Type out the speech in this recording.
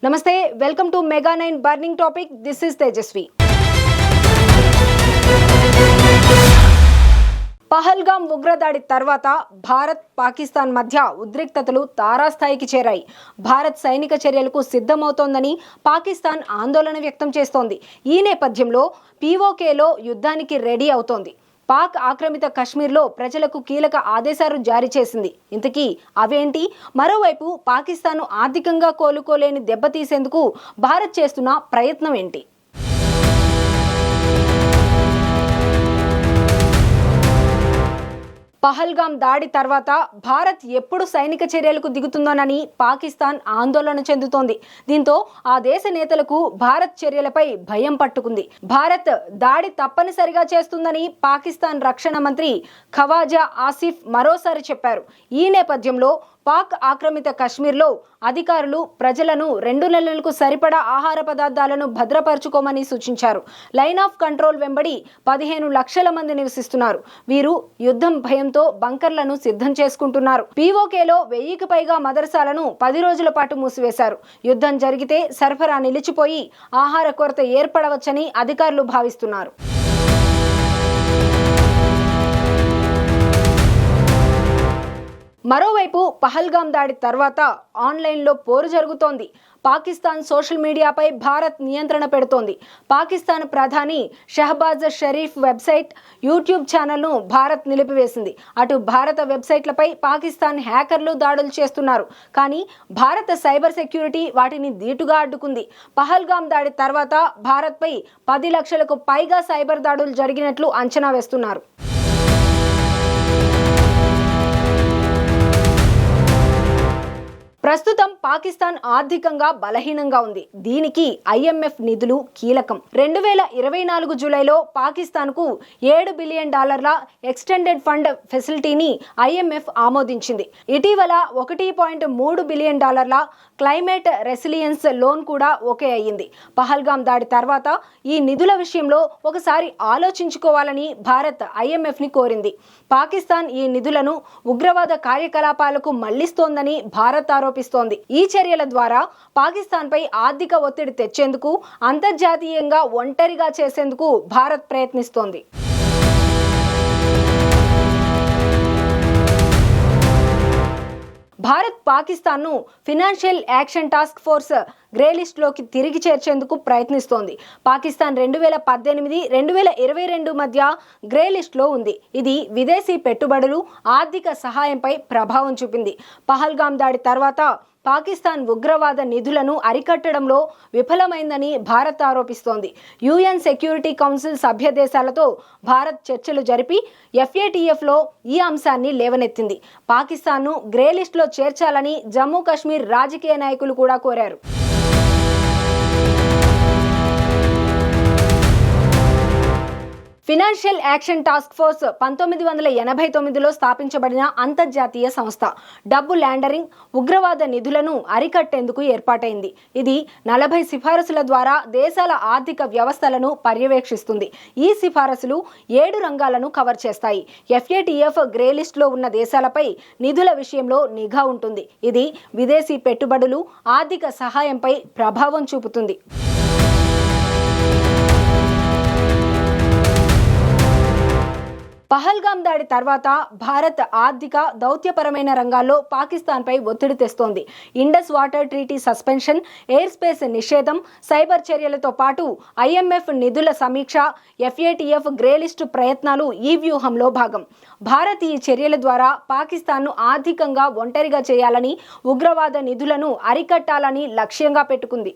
నమస్తే, welcome to mega 9 burning topic. This is Tejaswi. Pahalgam ఉగ్రదాడి తర్వాత భారత్ పాకిస్తాన్ మధ్య ఉద్రిక్తతలు తారాస్థాయికి చేరాయి. భారత్ సైనిక చర్యలకు సిద్ధమవుతోందని పాకిస్తాన్ ఆందోళన వ్యక్తం చేస్తోంది. ఈ నేపథ్యంలో పీఓకేలో యుద్ధానికి రెడీ అవుతోంది. పాక్ ఆక్రమిత కశ్మీర్లో ప్రజలకు కీలక ఆదేశాలు జారీ చేసింది. ఇంతకీ అవేంటి? మరోవైపు పాకిస్తాన్ను ఆర్థికంగా కోలుకోలేని దెబ్బతీసేందుకు భారత్ చేస్తున్న ప్రయత్నం ఏంటి? పహల్గామ్ దాడి తర్వాత భారత్ ఎప్పుడు సైనిక చర్యలకు దిగుతుందోనని పాకిస్తాన్ ఆందోళన చెందుతోంది. దీంతో ఆ దేశ నేతలకు భారత్ చర్యలపై భయం పట్టుకుంది. భారత్ దాడి తప్పనిసరిగా చేస్తుందని పాకిస్తాన్ రక్షణ మంత్రి ఖవాజా ఆసిఫ్ మరోసారి చెప్పారు. ఈ నేపథ్యంలో పాక్ ఆక్రమిత కశ్మీర్లో అధికారులు ప్రజలను 2 నెలలకు సరిపడా ఆహార పదార్థాలను భద్రపరచుకోమని సూచించారు. లైన్ ఆఫ్ కంట్రోల్ వెంబడి 15 లక్షల మంది నివసిస్తున్నారు. వీరు యుద్ధం భయంతో బంకర్లను సిద్ధం చేసుకుంటున్నారు. పీఓకేలో 1000కి పైగా మదర్సాలను 10 రోజుల పాటు మూసివేశారు. యుద్ధం జరిగితే సరఫరా నిలిచిపోయి ఆహార కొరత ఏర్పడవచ్చని అధికారులు భావిస్తున్నారు. మరోవైపు పహల్గామ్ దాడి తర్వాత ఆన్లైన్లో పోరు జరుగుతోంది. పాకిస్తాన్ సోషల్ మీడియాపై భారత్ నియంత్రణ పెడుతోంది. పాకిస్తాన్ ప్రధాని షహబాజ్ షరీఫ్ వెబ్సైట్, యూట్యూబ్ ఛానల్ను భారత్ నిలిపివేసింది. అటు భారత వెబ్సైట్లపై పాకిస్తాన్ హ్యాకర్లు దాడులు చేస్తున్నారు. కానీ భారత సైబర్ సెక్యూరిటీ వాటిని ధీటుగా అడ్డుకుంది. పహల్గామ్ దాడి తర్వాత భారత్పై 10 లక్షలకు పైగా సైబర్ దాడులు జరిగినట్లు అంచనా వేస్తున్నారు. ప్రస్తుతం పాకిస్తాన్ ఆర్థికంగా బలహీనంగా ఉంది. దీనికి IMF నిధులు కీలకం. 2024 జూలైలో పాకిస్తాన్కు $7 బిలియన్ ఎక్స్టెండెడ్ ఫండ్ ఫెసిలిటీని IMF ఆమోదించింది. ఇటీవల $1.3 బిలియన్ క్లైమేట్ రెసిలియన్స్ లోన్ కూడా ఓకే అయ్యింది. పహల్గామ్ దాడి తర్వాత ఈ నిధుల విషయంలో ఒకసారి ఆలోచించుకోవాలని భారత్ IMFని కోరింది. పాకిస్తాన్ ఈ నిధులను ఉగ్రవాద కార్యకలాపాలకు మళ్లిస్తోందని భారత్ ఆరోపిస్తోంది. ఈ చర్యల ద్వారా పాకిస్తాన్పై ఆర్థిక ఒత్తిడి తెచ్చేందుకు, అంతర్జాతీయంగా ఒంటరిగా చేసేందుకు భారత్ ప్రయత్నిస్తోంది. భారత్ పాకిస్తాన్ను financial action task force grey లిస్టులోకి తిరిగి చేర్చేందుకు ప్రయత్నిస్తోంది. పాకిస్తాన్ 2018, 2022 మధ్య గ్రే లిస్టులో ఉంది. ఇది విదేశీ పెట్టుబడులు, ఆర్థిక సహాయంపై ప్రభావం చూపింది. పహల్గామ్ దాడి తర్వాత పాకిస్తాన్ ఉగ్రవాద నిధులను అరికట్టడంలో విఫలమైందని భారత్ ఆరోపిస్తోంది. UN సెక్యూరిటీ కౌన్సిల్ సభ్య దేశాలతో భారత్ చర్చలు జరిపి FATFలో ఈ అంశాన్ని లేవనెత్తింది. పాకిస్తాన్ను గ్రే లిస్టులో చేర్చాలని జమ్మూ కాశ్మీర్ రాజకీయ నాయకులు కూడా కోరారు. ఫినాన్షియల్ యాక్షన్ టాస్క్ ఫోర్స్ 1989లో స్థాపించబడిన అంతర్జాతీయ సంస్థ. డబ్బు ల్యాండరింగ్, ఉగ్రవాద నిధులను అరికట్టేందుకు ఏర్పాటైంది. ఇది 40 సిఫారసుల ద్వారా దేశాల ఆర్థిక వ్యవస్థలను పర్యవేక్షిస్తుంది. ఈ సిఫారసులు 7 రంగాలను కవర్ చేస్తాయి. FATF గ్రే లిస్టులో ఉన్న దేశాలపై నిధుల విషయంలో నిఘా ఉంటుంది. ఇది విదేశీ పెట్టుబడులు, ఆర్థిక సహాయంపై ప్రభావం చూపుతుంది. పహల్గామ్ దాడి తర్వాత భారత్ ఆర్థిక, దౌత్యపరమైన రంగాల్లో పాకిస్తాన్పై ఒత్తిడి తెస్తోంది. Indus water treaty suspension, air space నిషేధం, సైబర్ చర్యలతో పాటు IMF నిధుల సమీక్ష, FATF గ్రే లిస్టు ప్రయత్నాలు ఈ వ్యూహంలో భాగం. భారత్ ఈ చర్యల ద్వారా పాకిస్తాన్ను ఆర్థికంగా ఒంటరిగా చేయాలని, ఉగ్రవాద నిధులను అరికట్టాలని లక్ష్యంగా పెట్టుకుంది.